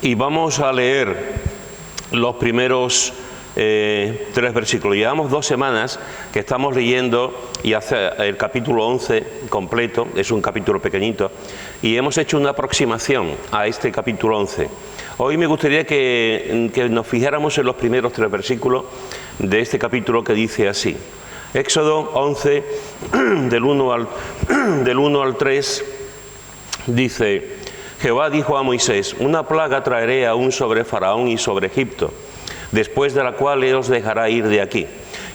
y vamos a leer los primeros 3 versículos. Llevamos 2 semanas que estamos leyendo y hace el capítulo 11 completo, es un capítulo pequeñito, y hemos hecho una aproximación a este capítulo 11. Hoy me gustaría que nos fijáramos en los primeros 3 versículos de este capítulo, que dice así. Éxodo 11, del 1 al 3, dice: Jehová dijo a Moisés: una plaga traeré aún sobre Faraón y sobre Egipto, después de la cual él os dejará ir de aquí,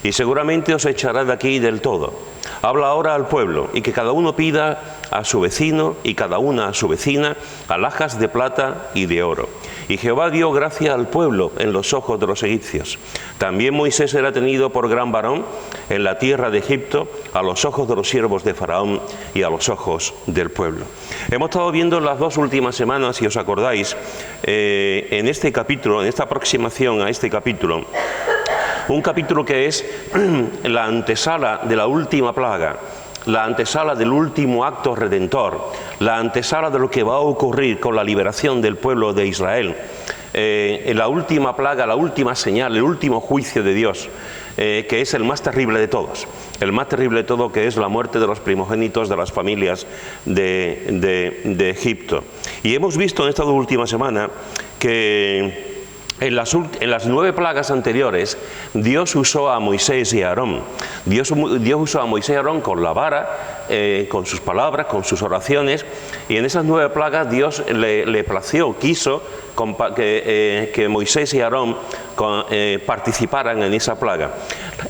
y seguramente os echará de aquí del todo. Habla ahora al pueblo, y que cada uno pida a su vecino y cada una a su vecina alhajas de plata y de oro. Y Jehová dio gracia al pueblo en los ojos de los egipcios. También Moisés era tenido por gran varón en la tierra de Egipto, a los ojos de los siervos de Faraón y a los ojos del pueblo. Hemos estado viendo las 2 últimas semanas, si os acordáis, en este capítulo, en esta aproximación a este capítulo, un capítulo que es la antesala de la última plaga, la antesala del último acto redentor, la antesala de lo que va a ocurrir con la liberación del pueblo de Israel, la última plaga, la última señal, el último juicio de Dios, que es el más terrible de todos, que es la muerte de los primogénitos de las familias de Egipto. Y hemos visto en esta última semana que en las 9 plagas anteriores, Dios usó a Moisés y a Aarón. Dios usó a Moisés y a Aarón con la vara, con sus palabras, con sus oraciones, y en esas 9 plagas Dios le plació, quiso que Moisés y Aarón participaran en esa plaga.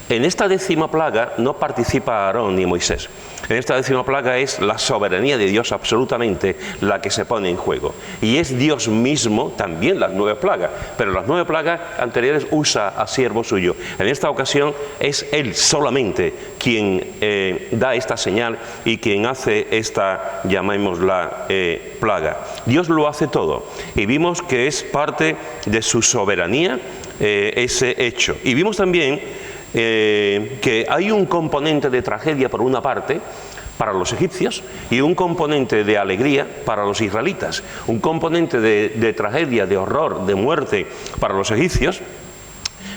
En esta 10ª plaga no participa Aarón ni Moisés. En esta 10ª plaga es la soberanía de Dios absolutamente la que se pone en juego. Y es Dios mismo también las 9 plagas, pero las 9 plagas anteriores usa a siervo suyo. En esta ocasión es Él solamente quien da esta señal y quien hace esta, llamémosla, plaga. Dios lo hace todo y vimos que es parte de su soberanía ese hecho. Y vimos también que hay un componente de tragedia por una parte para los egipcios y un componente de alegría para los israelitas, un componente de tragedia, de horror, de muerte para los egipcios,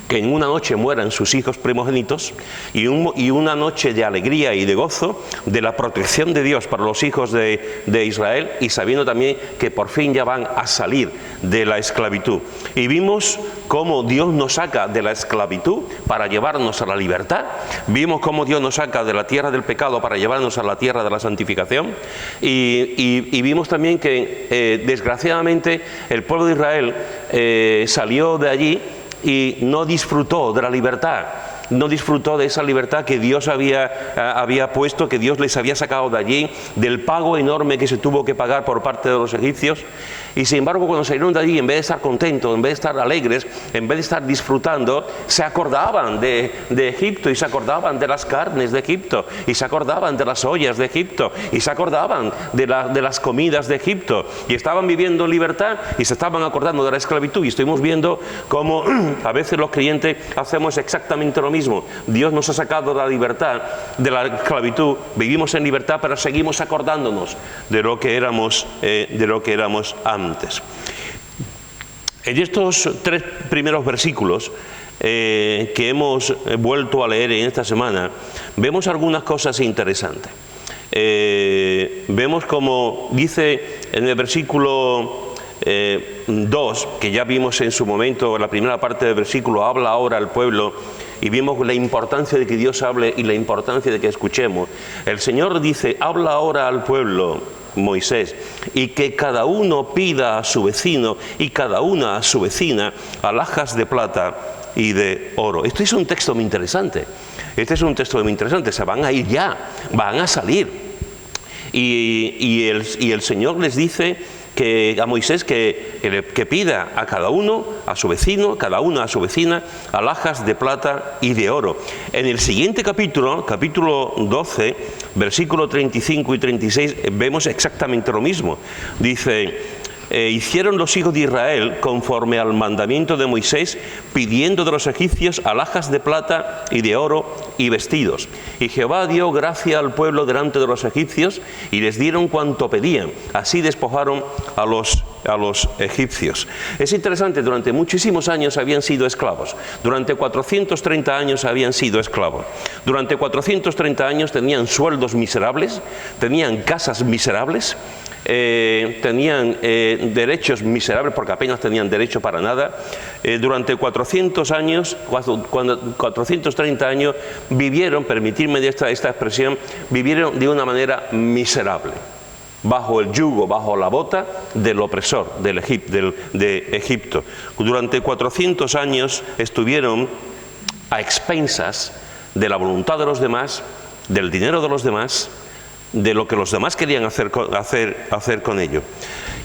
que en una noche mueran sus hijos primogénitos, y una noche de alegría y de gozo de la protección de Dios para los hijos de Israel, y sabiendo también que por fin ya van a salir de la esclavitud. Y vimos cómo Dios nos saca de la esclavitud para llevarnos a la libertad. Vimos cómo Dios nos saca de la tierra del pecado para llevarnos a la tierra de la santificación. Y vimos también que desgraciadamente el pueblo de Israel salió de allí y no disfrutó de la libertad, no disfrutó de esa libertad que Dios había puesto, que Dios les había sacado de allí, del pago enorme que se tuvo que pagar por parte de los egipcios. Y sin embargo, cuando salieron de allí, en vez de estar contentos, en vez de estar alegres, en vez de estar disfrutando, se acordaban de Egipto, y se acordaban de las carnes de Egipto, y se acordaban de las ollas de Egipto, y se acordaban de las comidas de Egipto, y estaban viviendo en libertad y se estaban acordando de la esclavitud. Y estuvimos viendo cómo a veces los creyentes hacemos exactamente lo mismo. Dios nos ha sacado de la libertad, de la esclavitud, vivimos en libertad, pero seguimos acordándonos de lo que éramos antes. En estos 3 primeros versículos que hemos vuelto a leer en esta semana, vemos algunas cosas interesantes. Vemos como dice en el versículo 2, que ya vimos en su momento, la primera parte del versículo, habla ahora al pueblo, y vimos la importancia de que Dios hable y la importancia de que escuchemos. El Señor dice: habla ahora al pueblo, Moisés, y que cada uno pida a su vecino y cada una a su vecina alhajas de plata y de oro. Este es un texto muy interesante. Se van a ir ya, van a salir. Y el Señor les dice a Moisés que pida a cada uno, a su vecino, cada una a su vecina, alhajas de plata y de oro. En el siguiente capítulo 12, versículo 35 y 36, vemos exactamente lo mismo. Dice: hicieron los hijos de Israel conforme al mandamiento de Moisés, pidiendo de los egipcios alhajas de plata y de oro y vestidos. Y Jehová dio gracia al pueblo delante de los egipcios, y les dieron cuanto pedían. Así despojaron a los egipcios. Es interesante, durante muchísimos años habían sido esclavos. Durante 430 años habían sido esclavos. Durante 430 años tenían sueldos miserables, tenían casas miserables, tenían derechos miserables porque apenas tenían derecho para nada. Durante 430 años vivieron, permitidme esta expresión, vivieron de una manera miserable, bajo el yugo, bajo la bota del opresor de Egipto. Durante 400 años estuvieron a expensas de la voluntad de los demás, del dinero de los demás, de lo que los demás querían hacer con ello.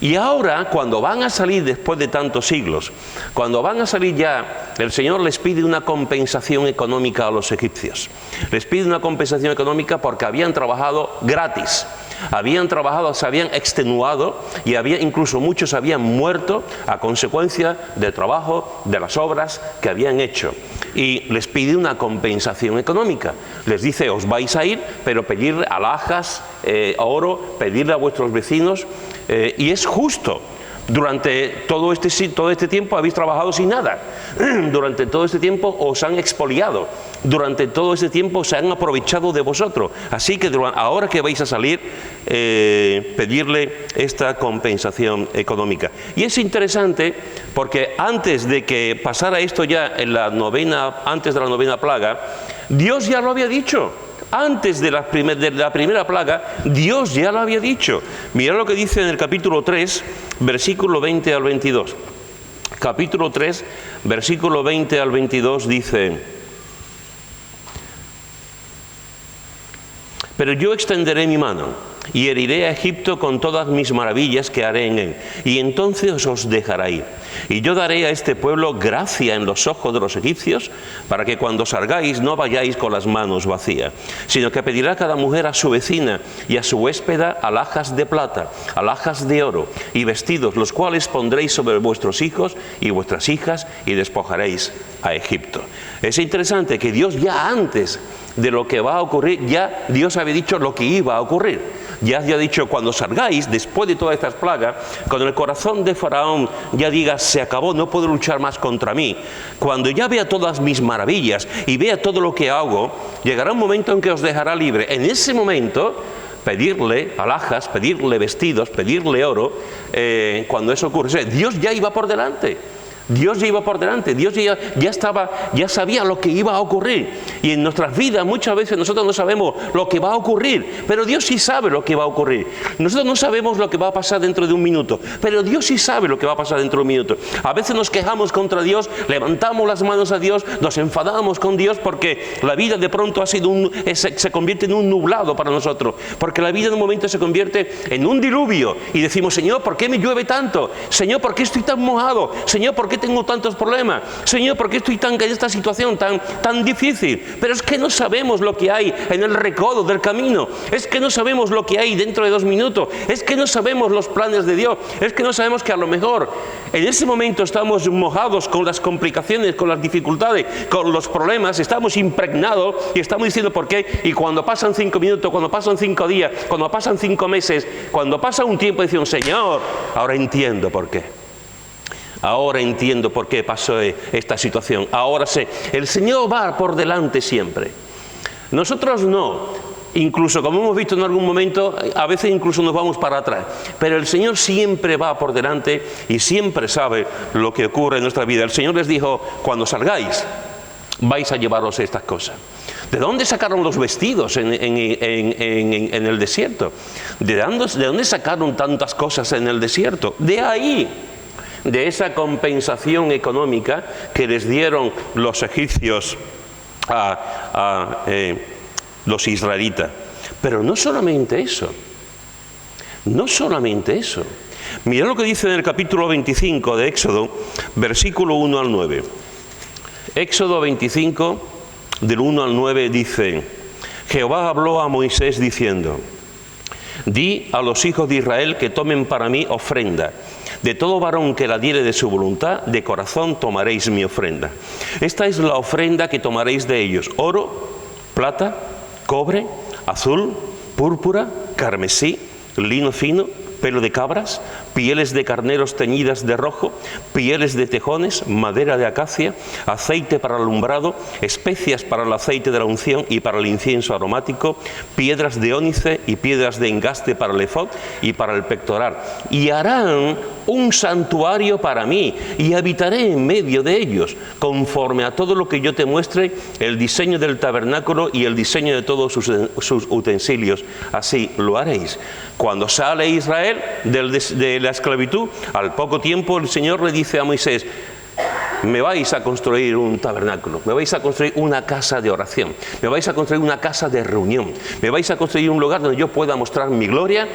Y ahora, cuando van a salir después de tantos siglos, cuando van a salir ya, el Señor les pide una compensación económica a los egipcios. Les pide una compensación económica porque habían trabajado gratis. Habían trabajado, se habían extenuado y incluso muchos habían muerto a consecuencia del trabajo, de las obras que habían hecho. Y les pide una compensación económica. Les dice, os vais a ir, pero pedirle alhajas, oro, pedirle a vuestros vecinos, y es justo. Durante todo este tiempo habéis trabajado sin nada. Durante todo este tiempo os han expoliado. Durante todo este tiempo se han aprovechado de vosotros. Así que ahora que vais a salir, pedirle esta compensación económica. Y es interesante porque antes de que pasara esto ya antes de la novena plaga, Dios ya lo había dicho. Antes de la primera plaga, Dios ya lo había dicho. Mirad lo que dice en el capítulo 3, versículo 20 al 22. Capítulo 3, versículo 20 al 22 dice: pero yo extenderé mi mano y heriré a Egipto con todas mis maravillas que haré en él, y entonces os dejará ir. Y yo daré a este pueblo gracia en los ojos de los egipcios, para que cuando salgáis no vayáis con las manos vacías, sino que pedirá cada mujer a su vecina y a su huéspeda alhajas de plata, alhajas de oro y vestidos, los cuales pondréis sobre vuestros hijos y vuestras hijas, y despojaréis a Egipto. Es interesante que Dios, ya antes de lo que va a ocurrir, ya Dios había dicho lo que iba a ocurrir. Ya ha dicho, cuando salgáis, después de todas estas plagas, cuando el corazón de Faraón ya diga, se acabó, no puedo luchar más contra mí, cuando ya vea todas mis maravillas y vea todo lo que hago, llegará un momento en que os dejará libre. En ese momento, pedirle alhajas, pedirle vestidos, pedirle oro, cuando eso ocurre. O sea, Dios ya iba por delante. Dios ya iba por delante, Dios ya sabía lo que iba a ocurrir. Y en nuestras vidas muchas veces nosotros no sabemos lo que va a ocurrir, pero Dios sí sabe lo que va a ocurrir. Nosotros no sabemos lo que va a pasar dentro de un minuto, pero Dios sí sabe lo que va a pasar dentro de un minuto. A veces nos quejamos contra Dios, levantamos las manos a Dios, nos enfadamos con Dios porque la vida de pronto se convierte en un nublado para nosotros, porque la vida en un momento se convierte en un diluvio y decimos, Señor, ¿por qué me llueve tanto? Señor, ¿por qué estoy tan mojado? Señor, ¿por qué tengo tantos problemas? Señor, ¿por qué estoy en esta situación tan difícil? Pero es que no sabemos lo que hay en el recodo del camino. Es que no sabemos lo que hay dentro de 2 minutos. Es que no sabemos los planes de Dios. Es que no sabemos que a lo mejor en ese momento estamos mojados con las complicaciones, con las dificultades, con los problemas. Estamos impregnados y estamos diciendo por qué. Y cuando pasan 5 minutos, cuando pasan 5 días, cuando pasan 5 meses, cuando pasa un tiempo, decimos, Señor, ahora entiendo por qué. Ahora entiendo por qué pasó esta situación. Ahora sé. El Señor va por delante siempre. Nosotros no. Incluso, como hemos visto en algún momento, a veces incluso nos vamos para atrás. Pero el Señor siempre va por delante y siempre sabe lo que ocurre en nuestra vida. El Señor les dijo, cuando salgáis, vais a llevaros estas cosas. ¿De dónde sacaron los vestidos en el desierto? ¿De dónde sacaron tantas cosas en el desierto? De ahí. De esa compensación económica que les dieron los egipcios a los israelitas. Pero no solamente eso, Mirad lo que dice en el capítulo 25 de Éxodo, versículo 1 al 9. Éxodo 25, del 1 al 9 dice: Jehová habló a Moisés diciendo: di a los hijos de Israel que tomen para mí ofrenda. De todo varón que la diere de su voluntad, de corazón tomaréis mi ofrenda. Esta es la ofrenda que tomaréis de ellos: oro, plata, cobre, azul, púrpura, carmesí, lino fino, pelo de cabras, pieles de carneros teñidas de rojo, pieles de tejones, madera de acacia, aceite para el alumbrado, especias para el aceite de la unción y para el incienso aromático, piedras de ónice y piedras de engaste para el efod y para el pectoral. Y harán un santuario para mí, y habitaré en medio de ellos, conforme a todo lo que yo te muestre, el diseño del tabernáculo y el diseño de todos sus utensilios. Así lo haréis. Cuando sale Israel de la esclavitud, al poco tiempo el Señor le dice a Moisés: me vais a construir un tabernáculo, me vais a construir una casa de oración, me vais a construir una casa de reunión, me vais a construir un lugar donde yo pueda mostrar mi gloria,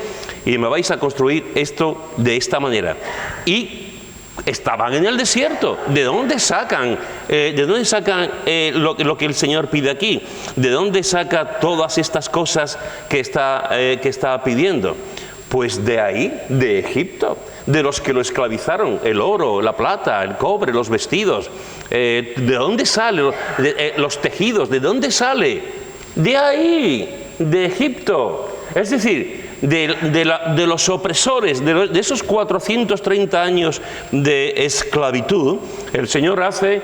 y me vais a construir esto de esta manera. Y estaban en el desierto. ¿De dónde sacan lo que el Señor pide aquí? ¿De dónde saca todas estas cosas que está pidiendo? Pues de ahí, de Egipto, de los que lo esclavizaron, el oro, la plata, el cobre, los vestidos. ¿De dónde sale? Los tejidos, ¿de dónde sale? De ahí, de Egipto. Es decir, de los opresores, de esos 430 años de esclavitud, el Señor hace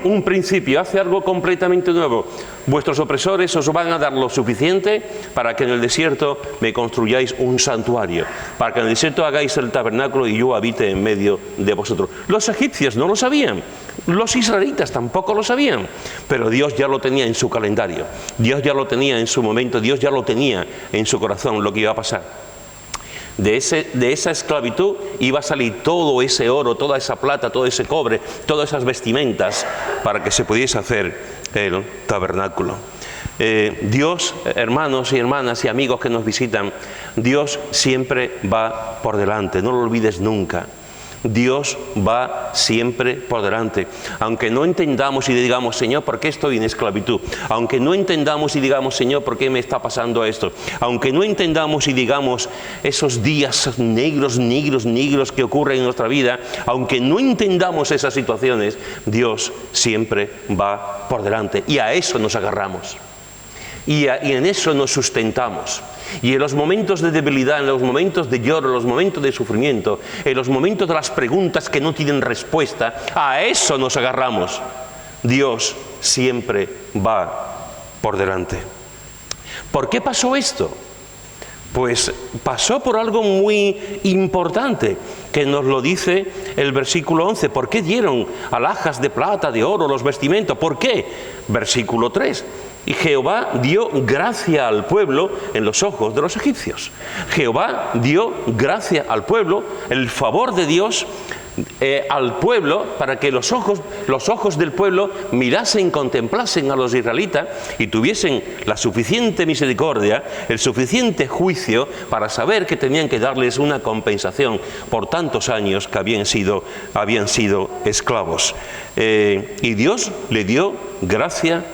un principio, hace algo completamente nuevo. Vuestros opresores os van a dar lo suficiente para que en el desierto me construyáis un santuario, para que en el desierto hagáis el tabernáculo y yo habite en medio de vosotros. Los egipcios no lo sabían, los israelitas tampoco lo sabían, pero Dios ya lo tenía en su calendario, Dios ya lo tenía en su momento, Dios ya lo tenía en su corazón lo que iba a pasar. De esa esclavitud iba a salir todo ese oro, toda esa plata, todo ese cobre, todas esas vestimentas para que se pudiese hacer el tabernáculo. Dios, hermanos y hermanas y amigos que nos visitan, Dios siempre va por delante, no lo olvides nunca. Dios va siempre por delante. Aunque no entendamos y digamos: Señor, ¿por qué estoy en esclavitud? Aunque no entendamos y digamos: Señor, ¿por qué me está pasando esto? Aunque no entendamos y digamos esos días negros que ocurren en nuestra vida, aunque no entendamos esas situaciones, Dios siempre va por delante. Y a eso nos agarramos. Y en eso nos sustentamos. Y en los momentos de debilidad, en los momentos de lloro, en los momentos de sufrimiento, en los momentos de las preguntas que no tienen respuesta, a eso nos agarramos. Dios siempre va por delante. ¿Por qué pasó esto? Pues pasó por algo muy importante, que nos lo dice el versículo 11. ¿Por qué dieron alhajas de plata, de oro, los vestimentos? ¿Por qué? Versículo 3. Y Jehová dio gracia al pueblo en los ojos de los egipcios. Jehová dio gracia al pueblo, el favor de Dios al pueblo, para que los ojos del pueblo mirasen, contemplasen a los israelitas y tuviesen la suficiente misericordia, el suficiente juicio para saber que tenían que darles una compensación por tantos años que habían sido esclavos. Y Dios le dio gracia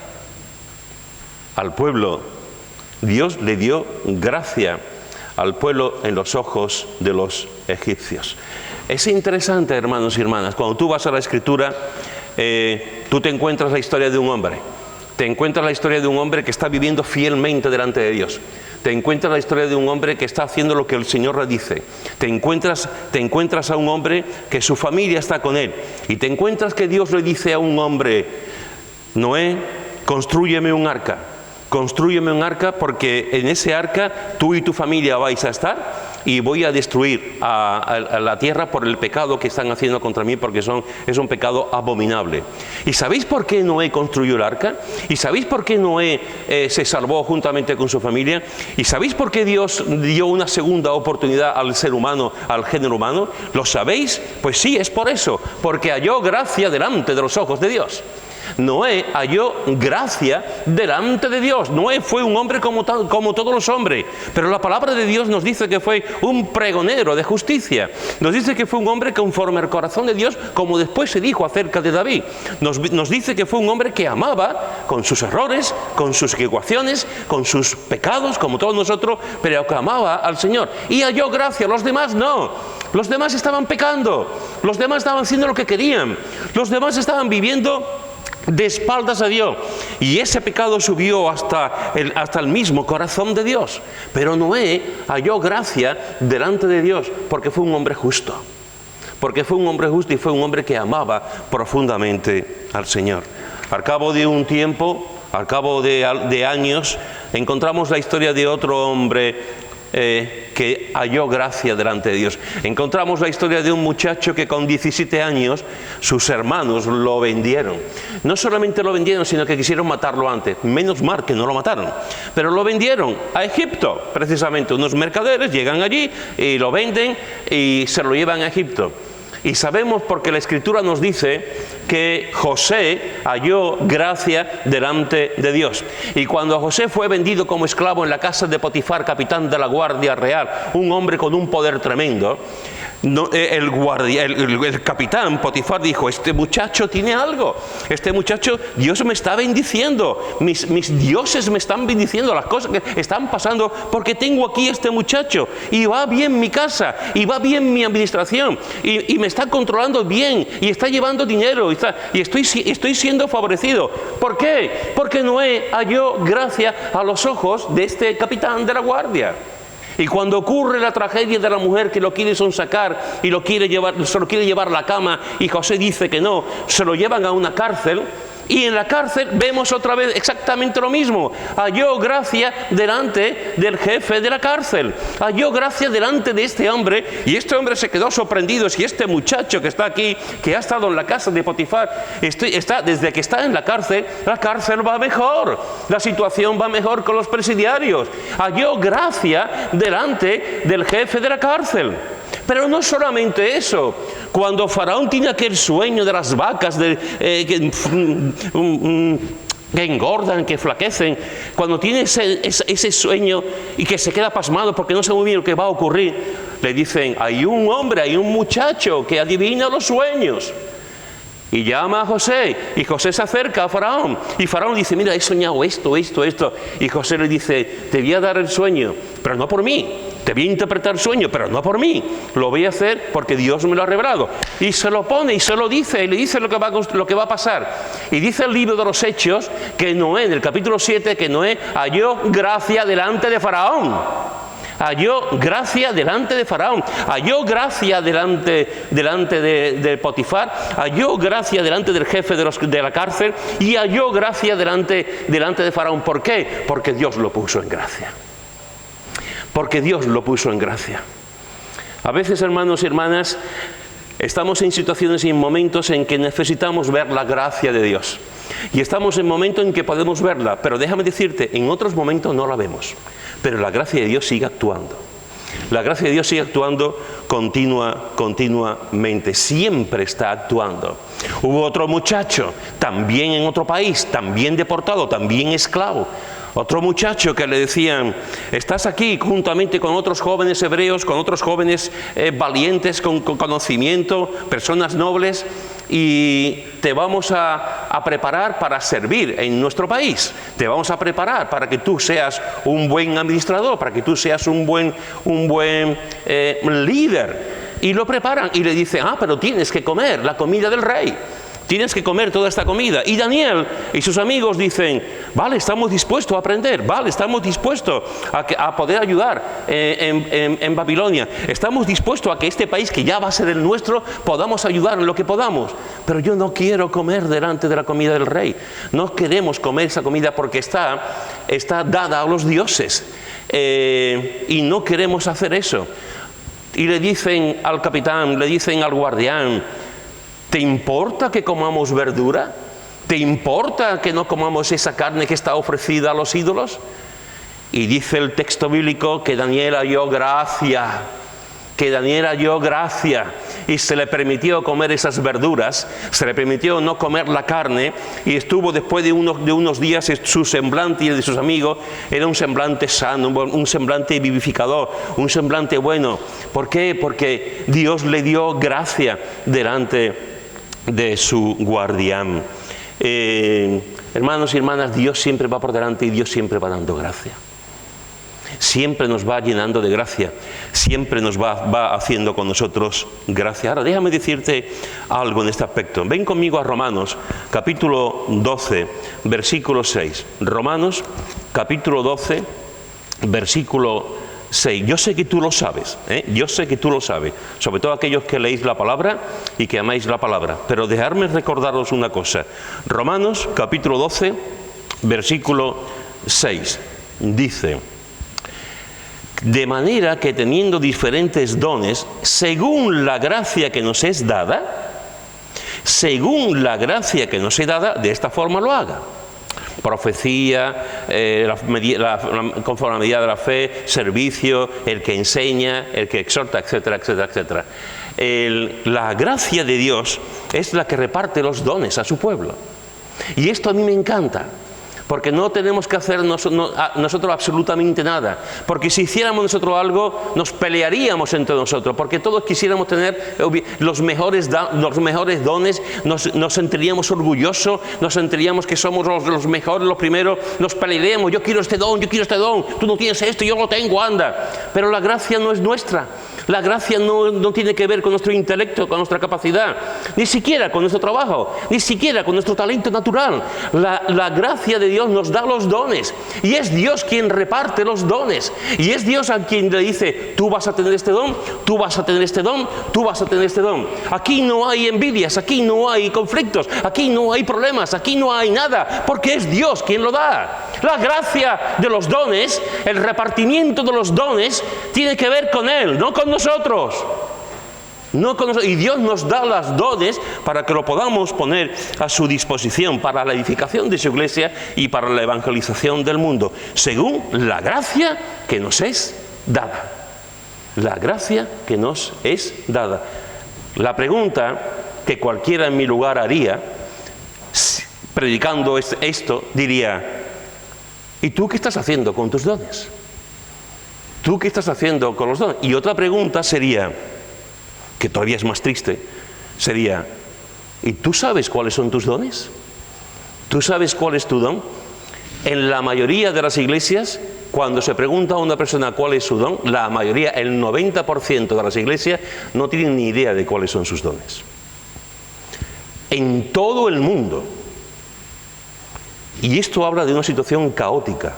al pueblo. Dios le dio gracia al pueblo en los ojos de los egipcios. Es interesante, hermanos y hermanas, cuando tú vas a la Escritura, tú te encuentras la historia de un hombre. Te encuentras la historia de un hombre que está viviendo fielmente delante de Dios. Te encuentras la historia de un hombre que está haciendo lo que el Señor le dice. Te encuentras a un hombre que su familia está con él. Y te encuentras que Dios le dice a un hombre: Noé, constrúyeme un arca. Construyeme un arca, porque en ese arca tú y tu familia vais a estar, y voy a destruir a la tierra por el pecado que están haciendo contra mí, porque es un pecado abominable. ¿Y sabéis por qué Noé construyó el arca? ¿Y sabéis por qué Noé se salvó juntamente con su familia? ¿Y sabéis por qué Dios dio una segunda oportunidad al ser humano, al género humano? ¿Lo sabéis? Pues sí, es por eso, porque halló gracia delante de los ojos de Dios. Noé halló gracia delante de Dios. Noé fue un hombre como todos los hombres, pero la palabra de Dios nos dice que fue un pregonero de justicia. Nos dice que fue un hombre conforme al corazón de Dios, como después se dijo acerca de David. Nos dice que fue un hombre que amaba, con sus errores, con sus equivocaciones, con sus pecados, como todos nosotros, pero que amaba al Señor. Y halló gracia. Los demás no. Los demás estaban pecando. Los demás estaban haciendo lo que querían. Los demás estaban viviendo de espaldas a Dios, y ese pecado subió hasta el mismo corazón de Dios. Pero Noé halló gracia delante de Dios porque fue un hombre justo, porque fue un hombre justo y fue un hombre que amaba profundamente al Señor. Al cabo de un tiempo, al cabo de años, encontramos la historia de otro hombre que halló gracia delante de Dios. Encontramos la historia de un muchacho que con 17 años sus hermanos lo vendieron. No solamente lo vendieron, sino que quisieron matarlo antes. Menos mal que no lo mataron, pero lo vendieron a Egipto. Precisamente unos mercaderes llegan allí y lo venden y se lo llevan a Egipto. Y sabemos, porque la Escritura nos dice, que José halló gracia delante de Dios. Y cuando José fue vendido como esclavo en la casa de Potifar, capitán de la Guardia Real, un hombre con un poder tremendo, el capitán Potifar dijo: este muchacho tiene algo, este muchacho, Dios me está bendiciendo, mis dioses me están bendiciendo, las cosas que están pasando porque tengo aquí este muchacho, y va bien mi casa, y va bien mi administración, y me está controlando bien, y está llevando dinero, y estoy siendo favorecido. ¿Por qué? Porque Noé halló gracia a los ojos de este capitán de la guardia. Y cuando ocurre la tragedia de la mujer que lo quiere sonsacar y se lo quiere llevar a la cama, y José dice que no, se lo llevan a una cárcel, y en la cárcel vemos otra vez exactamente lo mismo. Halló gracia delante del jefe de la cárcel, halló gracia delante de este hombre, y este hombre se quedó sorprendido. Si este muchacho que está aquí, que ha estado en la casa de Potifar, desde que está en la cárcel va mejor, la situación va mejor con los presidiarios. Halló gracia delante del jefe de la cárcel. Pero no solamente eso. Cuando Faraón tiene aquel sueño de las vacas que engordan, que flaquecen, cuando tiene ese sueño y que se queda pasmado porque no sabe muy bien lo que va a ocurrir, le dicen: hay un hombre, hay un muchacho que adivina los sueños. Y llama a José, y José se acerca a Faraón, y Faraón dice: mira, he soñado esto. Y José le dice: te voy a dar el sueño, pero no por mí. Te voy a interpretar el sueño, pero no por mí. Lo voy a hacer porque Dios me lo ha revelado. Y se lo pone y se lo dice, y le dice lo que va a pasar. Y dice el libro de los Hechos que Noé, en el capítulo 7, que Noé halló gracia delante de Faraón. Halló gracia delante de Faraón, halló gracia delante de Potifar, halló gracia delante del jefe de la cárcel, y halló gracia delante de Faraón. ¿Por qué? Porque Dios lo puso en gracia. Porque Dios lo puso en gracia. A veces, hermanos y hermanas, estamos en situaciones y en momentos en que necesitamos ver la gracia de Dios. Y estamos en momentos en que podemos verla, pero déjame decirte, en otros momentos no la vemos. Pero la gracia de Dios sigue actuando. La gracia de Dios sigue actuando continuamente. Siempre está actuando. Hubo otro muchacho, también en otro país, también deportado, también esclavo. Otro muchacho que le decían: estás aquí juntamente con otros jóvenes hebreos, con otros jóvenes valientes, con conocimiento, personas nobles, y te vamos a preparar para servir en nuestro país. Te vamos a preparar para que tú seas un buen administrador, para que tú seas un buen líder. Y lo preparan y le dicen: pero tienes que comer la comida del rey. Tienes que comer toda esta comida. Y Daniel y sus amigos dicen: vale, estamos dispuestos a aprender, vale, estamos dispuestos a poder ayudar en Babilonia. Estamos dispuestos a que este país, que ya va a ser el nuestro, podamos ayudar en lo que podamos. Pero yo no quiero comer delante de la comida del rey. No queremos comer esa comida porque está dada a los dioses. Y no queremos hacer eso. Y le dicen al capitán, le dicen al guardián: ¿te importa que comamos verdura? ¿Te importa que no comamos esa carne que está ofrecida a los ídolos? Y dice el texto bíblico que Daniel halló gracia, y se le permitió comer esas verduras, se le permitió no comer la carne, y estuvo después de unos días, su semblante y el de sus amigos era un semblante sano, un semblante vivificador, un semblante bueno. ¿Por qué? Porque Dios le dio gracia delante de su guardián. Hermanos y hermanas, Dios siempre va por delante y Dios siempre va dando gracia. siempre nos va llenando de gracia, siempre nos va haciendo con nosotros gracia. Ahora, déjame decirte algo en este aspecto. Ven conmigo a Romanos, capítulo 12, versículo 6. Romanos, capítulo 12, versículo 6. Yo sé que tú lo sabes, yo sé que tú lo sabes, sobre todo aquellos que leéis la palabra y que amáis la palabra. Pero dejadme recordaros una cosa. Romanos, capítulo 12, versículo 6. Dice: de manera que teniendo diferentes dones, según la gracia que nos es dada, de esta forma lo haga. Profecía, conforme a la medida de la fe, servicio, el que enseña, el que exhorta, etcétera, etcétera, etcétera. La gracia de Dios es la que reparte los dones a su pueblo. Y esto a mí me encanta, porque no tenemos que hacer nosotros absolutamente nada, porque si hiciéramos nosotros algo, nos pelearíamos entre nosotros, porque todos quisiéramos tener los mejores dones, nos sentiríamos orgullosos, nos sentiríamos que somos los mejores, los primeros, nos pelearíamos: yo quiero este don, tú no tienes esto, yo lo tengo, anda. Pero la gracia no es nuestra. La gracia no tiene que ver con nuestro intelecto, con nuestra capacidad, ni siquiera con nuestro trabajo, ni siquiera con nuestro talento natural. La gracia de Dios nos da los dones, y es Dios quien reparte los dones, y es Dios a quien le dice: tú vas a tener este don, tú vas a tener este don, tú vas a tener este don. Aquí no hay envidias, aquí no hay conflictos, aquí no hay problemas, aquí no hay nada, porque es Dios quien lo da. La gracia de los dones, el repartimiento de los dones, tiene que ver con Él, no con nosotros. Y Dios nos da los dones para que lo podamos poner a su disposición para la edificación de su iglesia y para la evangelización del mundo, según la gracia que nos es dada. La gracia que nos es dada. La pregunta que cualquiera en mi lugar haría, predicando esto, diría: ¿y tú qué estás haciendo con tus dones? ¿Tú qué estás haciendo con los dones? Y otra pregunta sería, que todavía es más triste, sería: ¿y tú sabes cuáles son tus dones? ¿Tú sabes cuál es tu don? En la mayoría de las iglesias, cuando se pregunta a una persona cuál es su don, la mayoría, el 90% de las iglesias, no tienen ni idea de cuáles son sus dones. En todo el mundo. Y esto habla de una situación caótica.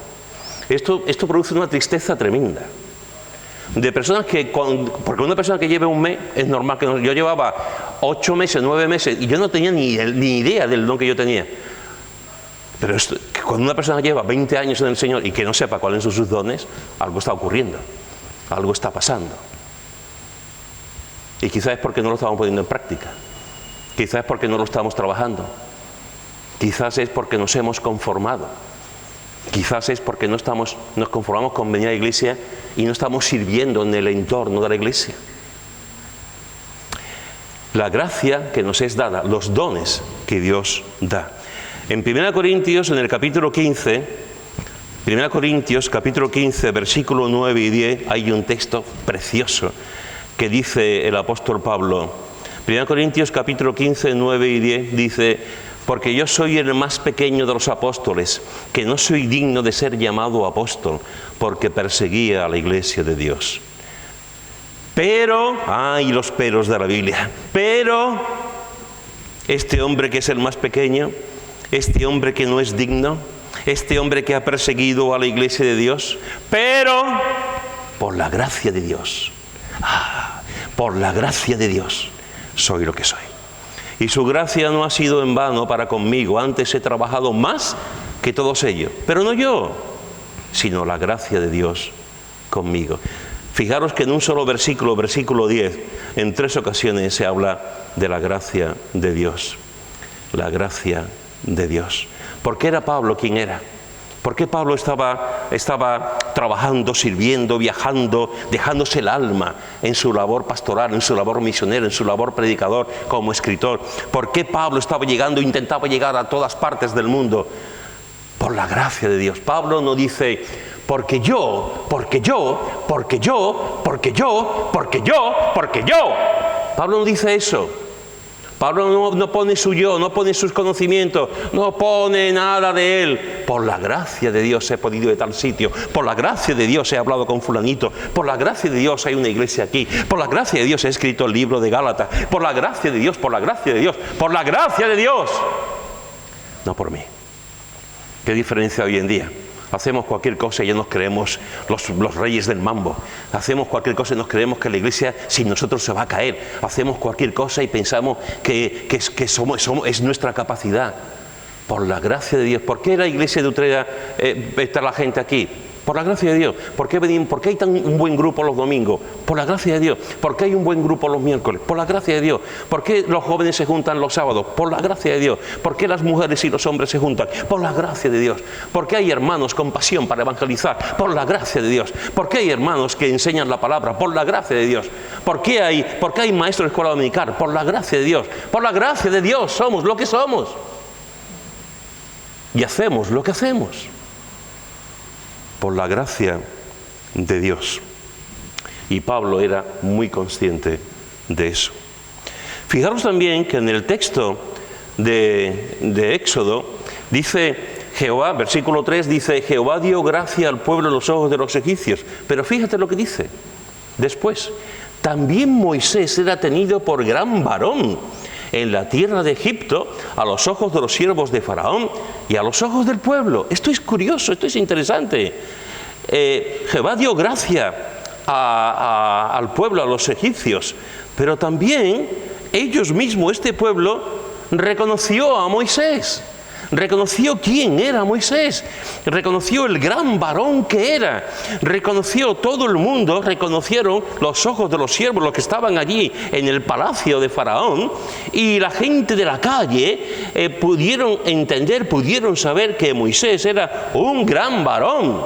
Esto produce una tristeza tremenda. De personas porque una persona que lleve un mes, es normal que yo llevaba 8 meses, 9 meses, y yo no tenía ni idea del don que yo tenía. Pero cuando una persona lleva 20 años en el Señor y que no sepa cuáles son sus dones, algo está ocurriendo, algo está pasando. Y quizás es porque no lo estamos poniendo en práctica, quizás es porque no lo estamos trabajando, quizás es porque nos hemos conformado. Quizás es porque nos conformamos con venir a la iglesia y no estamos sirviendo en el entorno de la iglesia. La gracia que nos es dada, los dones que Dios da. En 1 Corintios, en el capítulo 15, 1 Corintios, capítulo 15, versículo 9 y 10, hay un texto precioso que dice el apóstol Pablo. 1 Corintios, capítulo 15, 9 y 10, dice: porque yo soy el más pequeño de los apóstoles, que no soy digno de ser llamado apóstol, porque perseguía a la iglesia de Dios. Pero, y los peros de la Biblia, pero este hombre que es el más pequeño, este hombre que no es digno, este hombre que ha perseguido a la iglesia de Dios, pero por la gracia de Dios, por la gracia de Dios, soy lo que soy. Y su gracia no ha sido en vano para conmigo, antes he trabajado más que todos ellos, pero no yo, sino la gracia de Dios conmigo. Fijaros que en un solo versículo, versículo 10, en 3 ocasiones se habla de la gracia de Dios. La gracia de Dios. ¿Por qué era Pablo quien era? ¿Por qué Pablo estaba trabajando, sirviendo, viajando, dejándose el alma en su labor pastoral, en su labor misionera, en su labor predicador, como escritor? ¿Por qué Pablo intentaba llegar a todas partes del mundo? Por la gracia de Dios. Pablo no dice: porque yo. Pablo no dice eso. Pablo no pone su yo, no pone sus conocimientos, no pone nada de él. Por la gracia de Dios he podido ir de tal sitio, por la gracia de Dios he hablado con fulanito, por la gracia de Dios hay una iglesia aquí, por la gracia de Dios he escrito el libro de Gálatas, por la gracia de Dios, por la gracia de Dios, por la gracia de Dios. No por mí. ¿Qué diferencia hoy en día? Hacemos cualquier cosa y ya nos creemos los reyes del mambo. Hacemos cualquier cosa y nos creemos que la iglesia sin nosotros se va a caer. Hacemos cualquier cosa y pensamos que es nuestra capacidad. Por la gracia de Dios. ¿Por qué la iglesia de Utrera está la gente aquí? Por la gracia de Dios. ¿Por qué hay un buen grupo los domingos? Por la gracia de Dios. ¿Por qué hay un buen grupo los miércoles? Por la gracia de Dios. ¿Por qué los jóvenes se juntan los sábados? Por la gracia de Dios. ¿Por qué las mujeres y los hombres se juntan? Por la gracia de Dios. ¿Por qué hay hermanos con pasión para evangelizar? Por la gracia de Dios. ¿Por qué hay hermanos que enseñan la palabra? Por la gracia de Dios. ¿Por qué hay maestros de escuela dominical? Por la gracia de Dios. Por la gracia de Dios somos lo que somos. Y hacemos lo que hacemos. Por la gracia de Dios. Y Pablo era muy consciente de eso. Fijaros también que en el texto de Éxodo dice Jehová, versículo 3, dice: Jehová dio gracia al pueblo en los ojos de los egipcios. Pero fíjate lo que dice después: también Moisés era tenido por gran varón en la tierra de Egipto, a los ojos de los siervos de Faraón y a los ojos del pueblo. Esto es curioso, esto es interesante. Jehová dio gracia al pueblo, a los egipcios, pero también ellos mismos, este pueblo, reconoció a Moisés. Reconoció quién era Moisés, reconoció el gran varón que era, reconoció todo el mundo, reconocieron los ojos de los siervos, los que estaban allí en el palacio de Faraón, y la gente de la calle pudieron entender, pudieron saber que Moisés era un gran varón,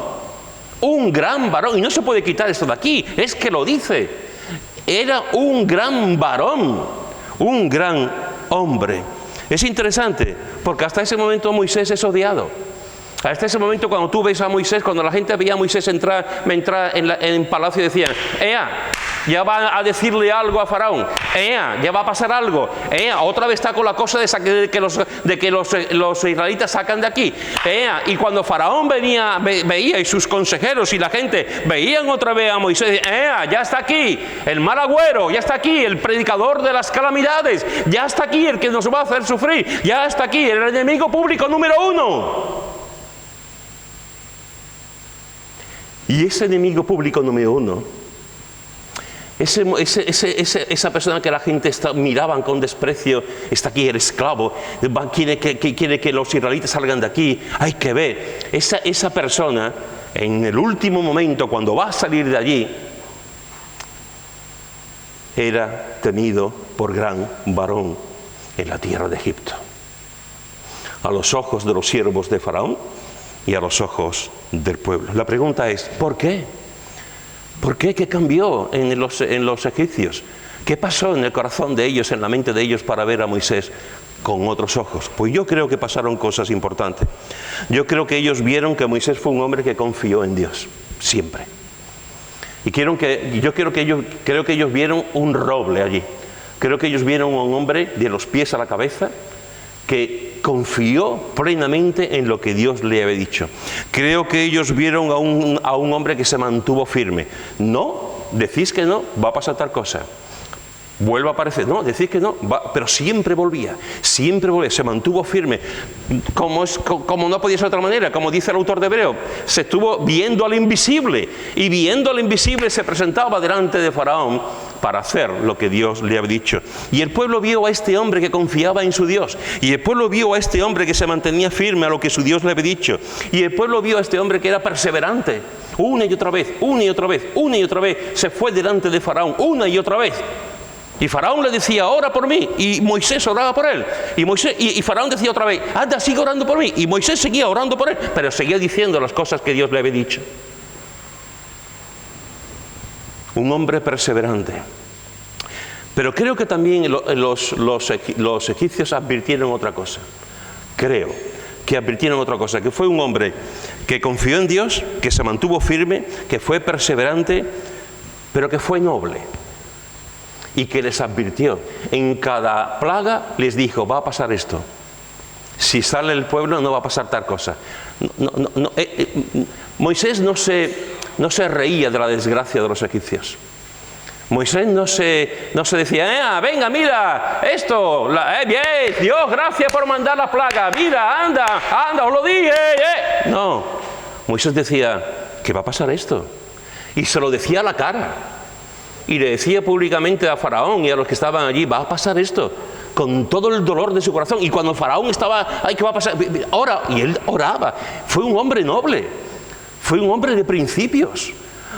y no se puede quitar esto de aquí, es que lo dice, era un gran varón, un gran hombre. Es interesante, porque hasta ese momento Moisés es odiado. Hasta ese momento, cuando tú ves a Moisés, cuando la gente veía a Moisés entrar en el palacio, decían: ya va a decirle algo a Faraón, ya va a pasar algo, otra vez está con la cosa de que los israelitas sacan de aquí, y cuando Faraón veía, y sus consejeros y la gente veían otra vez a Moisés, ya está aquí el mal agüero, ya está aquí el predicador de las calamidades, ya está aquí el que nos va a hacer sufrir, ya está aquí el enemigo público número 1. Y ese enemigo público número 1, esa persona que la gente miraban con desprecio, está aquí el esclavo, quiere que los israelitas salgan de aquí, hay que ver, esa persona en el último momento, cuando va a salir de allí, era tenido por gran varón en la tierra de Egipto, a los ojos de los siervos de Faraón y a los ojos del pueblo. La pregunta es: ¿por qué? ¿Por qué? ¿Qué cambió en los egipcios? ¿Qué pasó en el corazón de ellos, en la mente de ellos, para ver a Moisés con otros ojos? Pues yo creo que pasaron cosas importantes. Yo creo que ellos vieron que Moisés fue un hombre que confió en Dios, siempre. Y creo que ellos vieron un roble allí. Creo que ellos vieron a un hombre de los pies a la cabeza que confió plenamente en lo que Dios le había dicho. Creo que ellos vieron a un hombre que se mantuvo firme. No, decís que no, va a pasar tal cosa. Vuelve a aparecer, no, decís que no, pero siempre volvía, se mantuvo firme, como no podía ser de otra manera, como dice el autor de Hebreo, se estuvo viendo al invisible, y viendo al invisible se presentaba delante de Faraón para hacer lo que Dios le había dicho. Y el pueblo vio a este hombre que confiaba en su Dios, y el pueblo vio a este hombre que se mantenía firme a lo que su Dios le había dicho, y el pueblo vio a este hombre que era perseverante, una y otra vez, se fue delante de Faraón, una y otra vez. Y Faraón le decía: ora por mí, y Moisés oraba por él, y Faraón decía otra vez: anda, sigue orando por mí, y Moisés seguía orando por él, pero seguía diciendo las cosas que Dios le había dicho. Un hombre perseverante. Pero creo que también los egipcios advirtieron otra cosa. Creo que advirtieron otra cosa, que fue un hombre que confió en Dios, que se mantuvo firme, que fue perseverante, pero que fue noble. y que les advirtió. En cada plaga les dijo, va a pasar esto. Si sale el pueblo no va a pasar tal cosa. Moisés no se reía de la desgracia de los egipcios. Moisés no se decía, venga, mira, esto, bien, Dios, gracias por mandar la plaga, mira, anda, os lo dije. No, Moisés decía, ¿qué va a pasar esto? Y se lo decía a la cara. Y le decía públicamente a Faraón y a los que estaban allí, va a pasar esto, con todo el dolor de su corazón. Y cuando Faraón estaba, ¿qué va a pasar? Ora, y él oraba. Fue un hombre noble, fue un hombre de principios.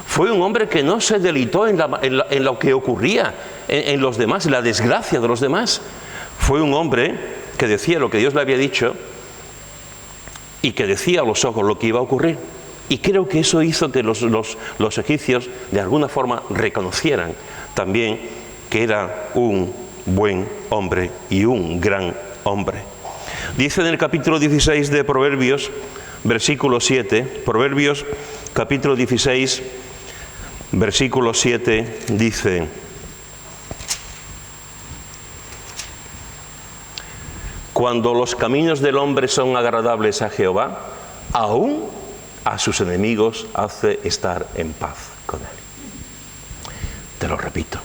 Fue un hombre que no se deleitó en lo que ocurría en los demás, en la desgracia de los demás. Fue un hombre que decía lo que Dios le había dicho y que decía a los ojos lo que iba a ocurrir. Y creo que eso hizo que los egipcios de alguna forma reconocieran también que era un buen hombre y un gran hombre. Dice en el capítulo 16 de Proverbios, versículo 7, Proverbios capítulo 16, versículo 7 dice: cuando los caminos del hombre son agradables a Jehová, aún a sus enemigos hace estar en paz con él. Te lo repito.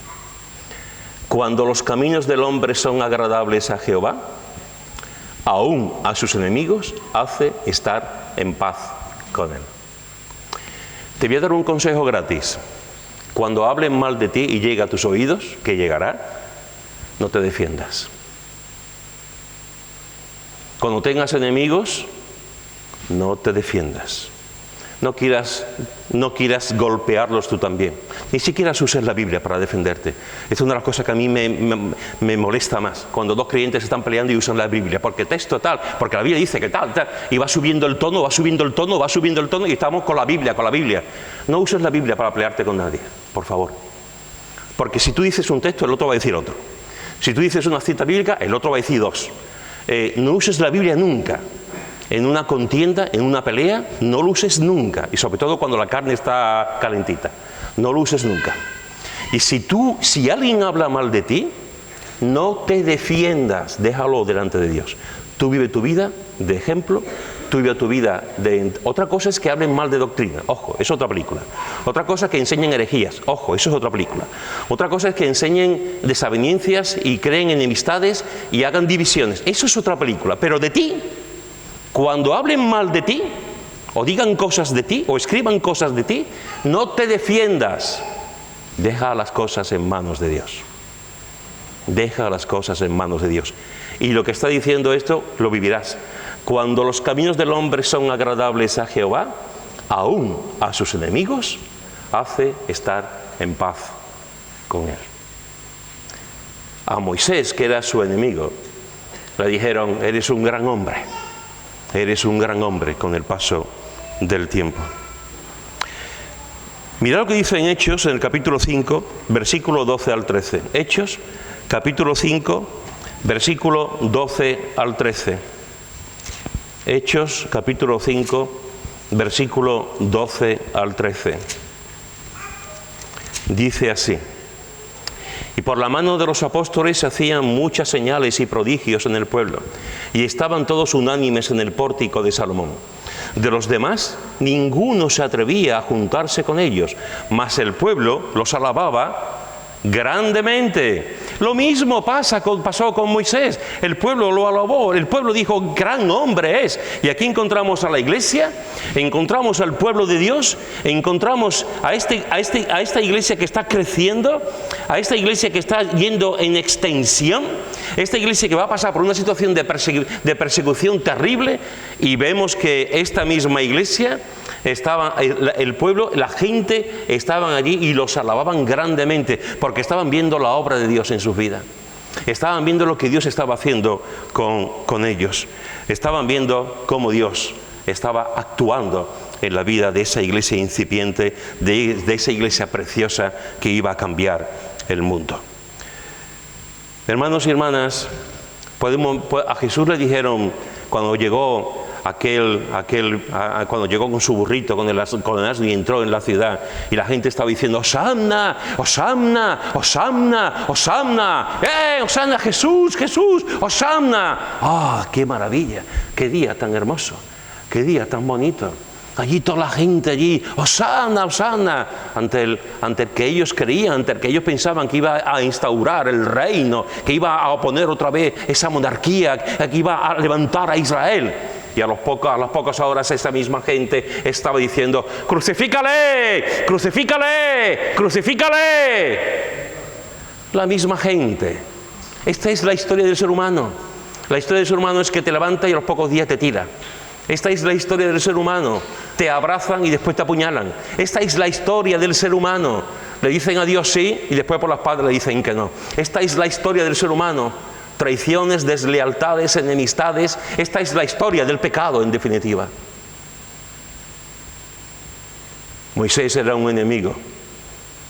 Cuando los caminos del hombre son agradables a Jehová, aún a sus enemigos hace estar en paz con él. Te voy a dar un consejo gratis. Cuando hablen mal de ti y llegue a tus oídos, que llegará, no te defiendas. Cuando tengas enemigos, no te defiendas. No quieras golpearlos tú también. Ni siquiera uses la Biblia para defenderte. Es una de las cosas que a mí me molesta más. Cuando dos creyentes están peleando y usan la Biblia. Porque texto tal, porque la Biblia dice que tal. Y va subiendo el tono y estamos con la Biblia. No uses la Biblia para pelearte con nadie, por favor. Porque si tú dices un texto, el otro va a decir otro. Si tú dices una cita bíblica, el otro va a decir dos. No uses la Biblia nunca. En una contienda, en una pelea, no lo uses nunca. Y sobre todo cuando la carne está calentita. No lo uses nunca. Y si alguien habla mal de ti, no te defiendas. Déjalo delante de Dios. Tú vive tu vida de ejemplo. Tú vive tu vida de... Otra cosa es que hablen mal de doctrina. Ojo, es otra película. Otra cosa es que enseñen herejías. Ojo, eso es otra película. Otra cosa es que enseñen desavenencias y creen enemistades y hagan divisiones. Eso es otra película. Pero de ti... Cuando hablen mal de ti, o digan cosas de ti, o escriban cosas de ti, no te defiendas. Deja las cosas en manos de Dios. Deja las cosas en manos de Dios. Y lo que está diciendo esto, lo vivirás. Cuando los caminos del hombre son agradables a Jehová, aún a sus enemigos, hace estar en paz con él. A Moisés, que era su enemigo, le dijeron, eres un gran hombre. Eres un gran hombre con el paso del tiempo. Mirad lo que dice en Hechos, en el capítulo 5, versículo 12 al 13. Hechos, capítulo 5, versículo 12 al 13. Hechos, capítulo 5, versículo 12 al 13. Dice así: y por la mano de los apóstoles se hacían muchas señales y prodigios en el pueblo, y estaban todos unánimes en el pórtico de Salomón. De los demás, ninguno se atrevía a juntarse con ellos, mas el pueblo los alababa grandemente. Lo mismo pasó con Moisés. El pueblo lo alabó, el pueblo dijo, gran hombre es. Y aquí encontramos a la iglesia, encontramos al pueblo de Dios, encontramos a esta iglesia que está creciendo, a esta iglesia que está yendo en extensión, esta iglesia que va a pasar por una situación de persecución terrible, y vemos que esta misma iglesia estaba, el pueblo, la gente estaban allí y los alababan grandemente porque estaban viendo la obra de Dios en sus vidas. Estaban viendo lo que Dios estaba haciendo con ellos. Estaban viendo cómo Dios estaba actuando en la vida de esa iglesia incipiente, de esa iglesia preciosa que iba a cambiar el mundo. Hermanos y hermanas, a Jesús le dijeron cuando llegó cuando llegó con su burrito, con el asno y entró en la ciudad, y la gente estaba diciendo: ¡Hosanna! ¡Hosanna! ¡Hosanna! ¡Hosanna! ¡Hosanna! ¡Jesús! ¡Jesús! ¡Hosanna! ¡Ah, qué maravilla! ¡Qué día tan hermoso! ¡Qué día tan bonito! Allí toda la gente allí, ¡Hosanna! ¡Hosanna! Ante el que ellos creían, ante el que ellos pensaban que iba a instaurar el reino, que iba a oponer otra vez esa monarquía, que iba a levantar a Israel. Y a las pocas horas esa misma gente estaba diciendo: ¡Crucifícale! ¡Crucifícale! ¡Crucifícale! La misma gente. Esta es la historia del ser humano. La historia del ser humano es que te levanta y a los pocos días te tira. Esta es la historia del ser humano. Te abrazan y después te apuñalan. Esta es la historia del ser humano. Le dicen a Dios sí y después por la espalda le dicen que no. Esta es la historia del ser humano. Traiciones, deslealtades, enemistades. Esta es la historia del pecado, en definitiva. Moisés era un enemigo,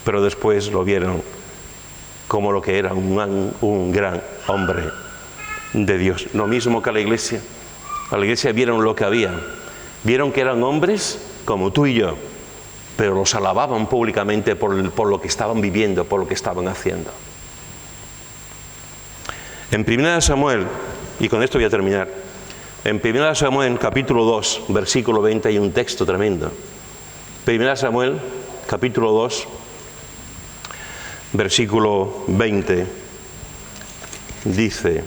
pero después lo vieron como lo que era, un gran hombre de Dios. Lo mismo que a la iglesia. A la iglesia vieron lo que había. Vieron que eran hombres como tú y yo, pero los alababan públicamente por lo que estaban viviendo, por lo que estaban haciendo. En 1 Samuel, y con esto voy a terminar, en 1 Samuel capítulo 2, versículo 20, hay un texto tremendo. 1 Samuel capítulo 2, versículo 20, dice: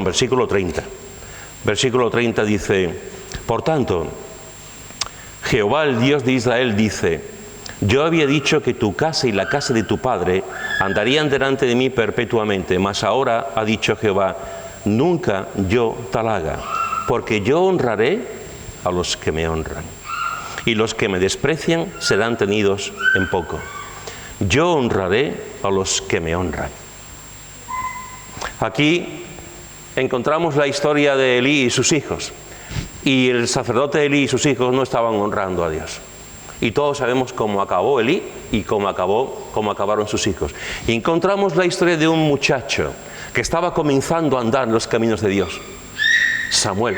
versículo 30. Versículo 30 dice: por tanto, Jehová, el Dios de Israel, dice: yo había dicho que tu casa y la casa de tu padre andarían delante de mí perpetuamente, mas ahora ha dicho Jehová: nunca yo tal haga, porque yo honraré a los que me honran, y los que me desprecian serán tenidos en poco. Yo honraré a los que me honran. Aquí encontramos la historia de Elí y sus hijos, y el sacerdote Elí y sus hijos no estaban honrando a Dios, y todos sabemos cómo acabó Elí y cómo acabaron sus hijos. Y encontramos la historia de un muchacho que estaba comenzando a andar en los caminos de Dios, Samuel,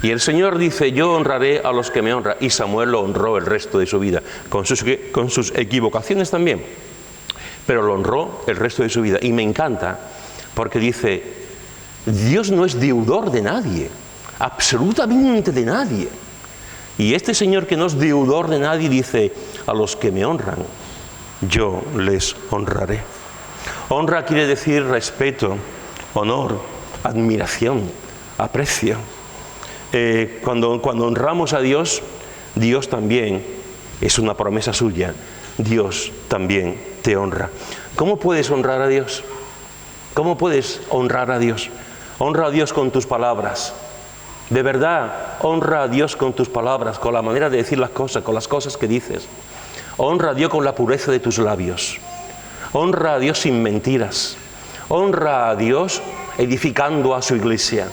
y el Señor dice: yo honraré a los que me honran, y Samuel lo honró el resto de su vida, con sus equivocaciones también, pero lo honró el resto de su vida. Y me encanta porque dice: Dios no es deudor de nadie, absolutamente de nadie. Y este Señor, que no es deudor de nadie, dice: a los que me honran, yo les honraré. Honra quiere decir respeto, honor, admiración, aprecio. Cuando honramos a Dios, Dios también, es una promesa suya, Dios también te honra. ¿Cómo puedes honrar a Dios? ¿Cómo puedes honrar a Dios? Honra a Dios con tus palabras. De verdad, honra a Dios con tus palabras, con la manera de decir las cosas, con las cosas que dices. Honra a Dios con la pureza de tus labios. Honra a Dios sin mentiras. Honra a Dios edificando a su iglesia.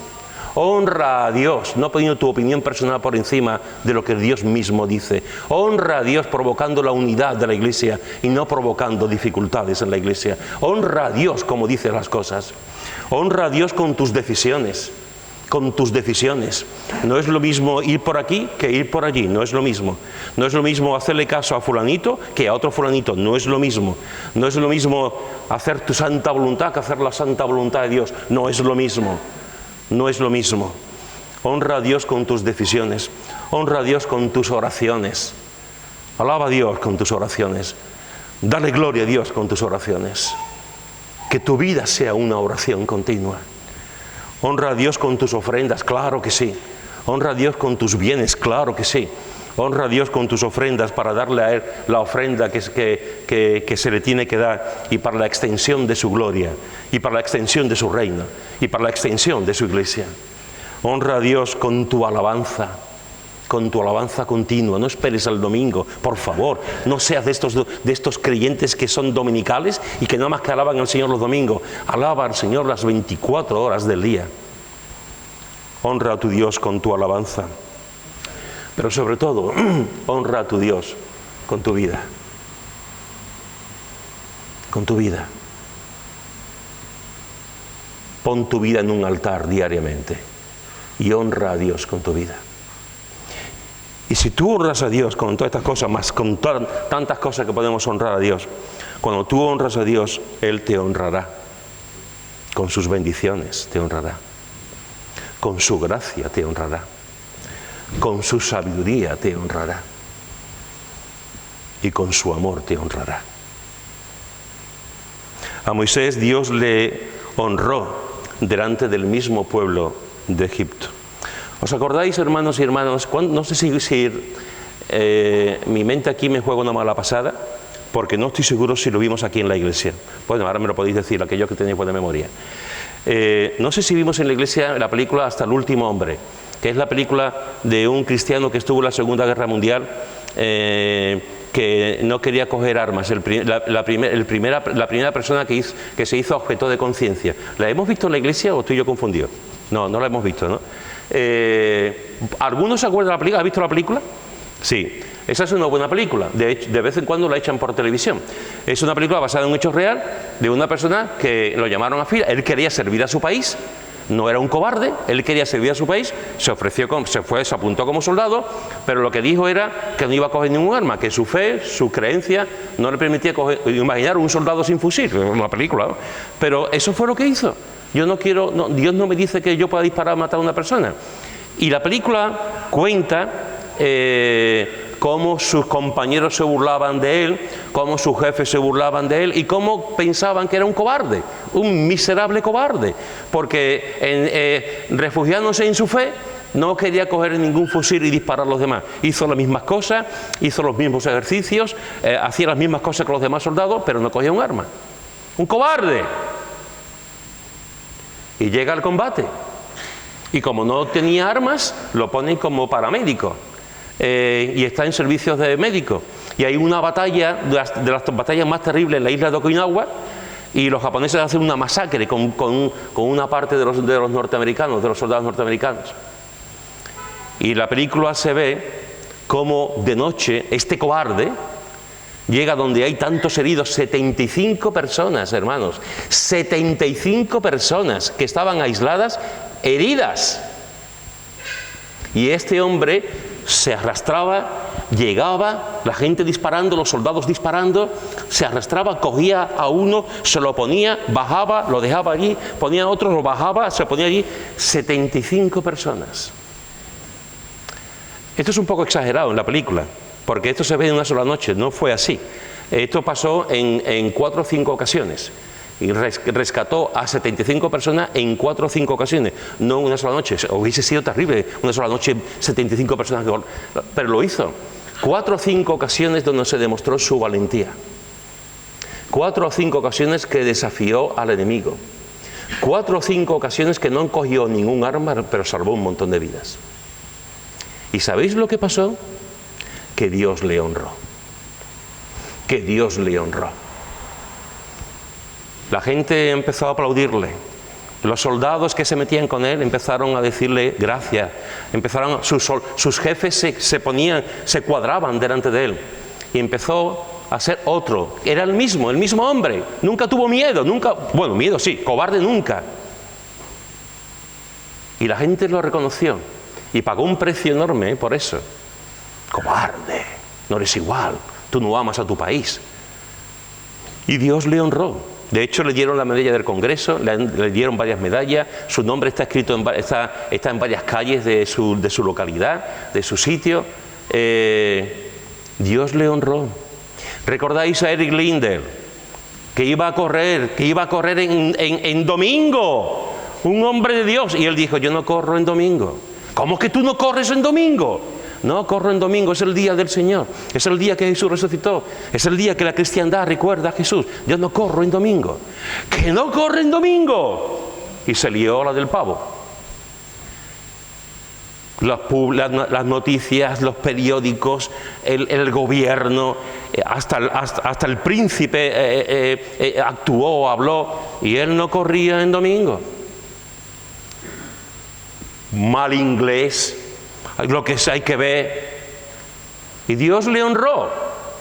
Honra a Dios no poniendo tu opinión personal por encima de lo que Dios mismo dice. Honra a Dios provocando la unidad de la iglesia y no provocando dificultades en la iglesia. Honra a Dios como dice las cosas. Honra a Dios con tus decisiones. Con tus decisiones. No es lo mismo ir por aquí que ir por allí, no es lo mismo. No es lo mismo hacerle caso a fulanito que a otro fulanito, no es lo mismo. No es lo mismo hacer tu santa voluntad que hacer la santa voluntad de Dios, no es lo mismo. No es lo mismo. Honra a Dios con tus decisiones. Honra a Dios con tus oraciones. Alaba a Dios con tus oraciones. Dale gloria a Dios con tus oraciones. Que tu vida sea una oración continua. Honra a Dios con tus ofrendas, claro que sí. Honra a Dios con tus bienes, claro que sí. Honra a Dios con tus ofrendas para darle a Él la ofrenda que se le tiene que dar, y para la extensión de su gloria, y para la extensión de su reino, y para la extensión de su iglesia. Honra a Dios con tu alabanza continua. No esperes al domingo, por favor. No seas de estos creyentes que son dominicales y que nada más que alaban al Señor los domingos. Alaba al Señor las 24 horas del día. Honra a tu Dios con tu alabanza. Pero sobre todo, honra a tu Dios con tu vida. Con tu vida. Pon tu vida en un altar diariamente y honra a Dios con tu vida. Y si tú honras a Dios con todas estas cosas, más con tantas cosas que podemos honrar a Dios, cuando tú honras a Dios, Él te honrará. Con sus bendiciones te honrará. Con su gracia te honrará. Con su sabiduría te honrará. Y con su amor te honrará. A Moisés Dios le honró delante del mismo pueblo de Egipto. ¿Os acordáis, hermanos y hermanas? No sé si mi mente aquí me juega una mala pasada, porque no estoy seguro si lo vimos aquí en la iglesia. Bueno, ahora me lo podéis decir, aquellos que tenéis buena memoria. No sé si vimos en la iglesia la película Hasta el último hombre, que es la película de un cristiano que estuvo en la Segunda Guerra Mundial, que no quería coger armas, la primera persona que se hizo objeto de conciencia. ¿La hemos visto en la iglesia o estoy yo confundido? No, no la hemos visto, ¿no? ¿Algunos se acuerdan de la película? ¿Ha visto la película? Sí, esa es una buena película. De hecho, de vez en cuando la echan por televisión. Es una película basada en un hecho real de una persona que lo llamaron a fila. Él quería servir a su país. No era un cobarde, él quería servir a su país, se apuntó como soldado, pero lo que dijo era que no iba a coger ningún arma, que su fe, su creencia no le permitía imaginar un soldado sin fusil, una película, ¿no? Pero eso fue lo que hizo. Dios no me dice que yo pueda disparar a matar a una persona. Y la película cuenta cómo sus compañeros se burlaban de él, cómo sus jefes se burlaban de él y cómo pensaban que era un cobarde, un miserable cobarde, porque refugiándose en su fe no quería coger ningún fusil y disparar a los demás. Hizo las mismas cosas, hizo los mismos ejercicios, hacía las mismas cosas que los demás soldados, pero no cogía un arma. ¡Un cobarde! Y llega al combate. Y como no tenía armas, lo ponen como paramédico. Y está en servicios de médico. Y hay una batalla, de las batallas más terribles en la isla de Okinawa, y los japoneses hacen una masacre con una parte de los norteamericanos, de los soldados norteamericanos. Y la película se ve como de noche este cobarde llega donde hay tantos heridos, 75 personas, hermanos, 75 personas que estaban aisladas, heridas. Y este hombre se arrastraba, llegaba, la gente disparando, los soldados disparando, se arrastraba, cogía a uno, se lo ponía, bajaba, lo dejaba allí, ponía a otro, lo bajaba, se ponía allí, 75 personas. Esto es un poco exagerado en la película, porque esto se ve en una sola noche, no fue así. Esto pasó en 4 o 5 ocasiones. Y rescató a 75 personas en 4 o 5 ocasiones, no en una sola noche. Hubiese sido terrible una sola noche, 75 personas, pero lo hizo. 4 o 5 ocasiones donde se demostró su valentía. 4 o 5 ocasiones que desafió al enemigo. 4 o 5 ocasiones que no cogió ningún arma, pero salvó un montón de vidas. ¿Y sabéis lo que pasó? Que Dios le honró. Que Dios le honró. La gente empezó a aplaudirle. Los soldados que se metían con él empezaron a decirle gracias. Sus jefes se cuadraban delante de él. Y empezó a ser otro. Era el mismo hombre. Nunca tuvo miedo, miedo sí, cobarde nunca. Y la gente lo reconoció. Y pagó un precio enorme por eso. Cobarde, no eres igual, tú no amas a tu país. Y Dios le honró. De hecho, le dieron la medalla del Congreso, le dieron varias medallas, su nombre está escrito está en varias calles de su localidad, de su sitio. Dios le honró. ¿Recordáis a Eric Liddell? Que iba a correr en domingo, un hombre de Dios, y él dijo, yo no corro en domingo. ¿Cómo que tú no corres en domingo? No, corro en domingo, es el día del Señor, es el día que Jesús resucitó, es el día que la cristiandad recuerda a Jesús. Yo no corro en domingo. ¡Que no corre en domingo! Y se lió la del pavo. Las noticias, los periódicos, el gobierno, hasta el príncipe actuó, habló, y él no corría en domingo. Mal inglés, lo que hay que ver. Y Dios le honró.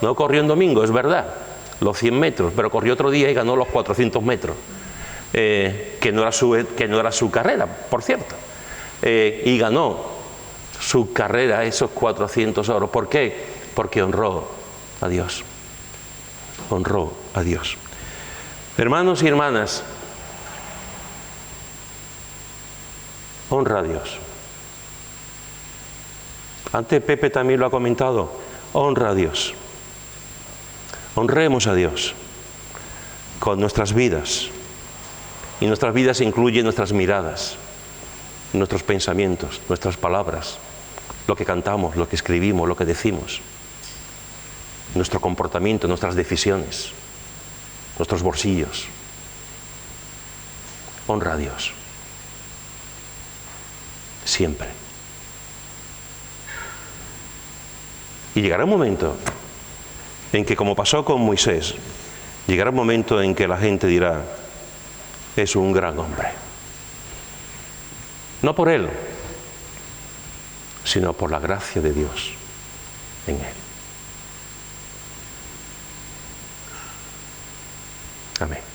No corrió en domingo, es verdad, los 100 metros, pero corrió otro día y ganó los 400 metros, que no era su carrera, por cierto. Y ganó su carrera, esos 400 euros. ¿Por qué? Porque honró a Dios. Honró a Dios. Hermanos y hermanas, honra a Dios. Antes Pepe también lo ha comentado. Honra a Dios. Honremos a Dios con nuestras vidas. Y nuestras vidas incluyen nuestras miradas, nuestros pensamientos, nuestras palabras, lo que cantamos, lo que escribimos, lo que decimos, nuestro comportamiento, nuestras decisiones, nuestros bolsillos. Honra a Dios. Siempre. Y llegará un momento en que, como pasó con Moisés, llegará un momento en que la gente dirá: es un gran hombre. No por él, sino por la gracia de Dios en él. Amén.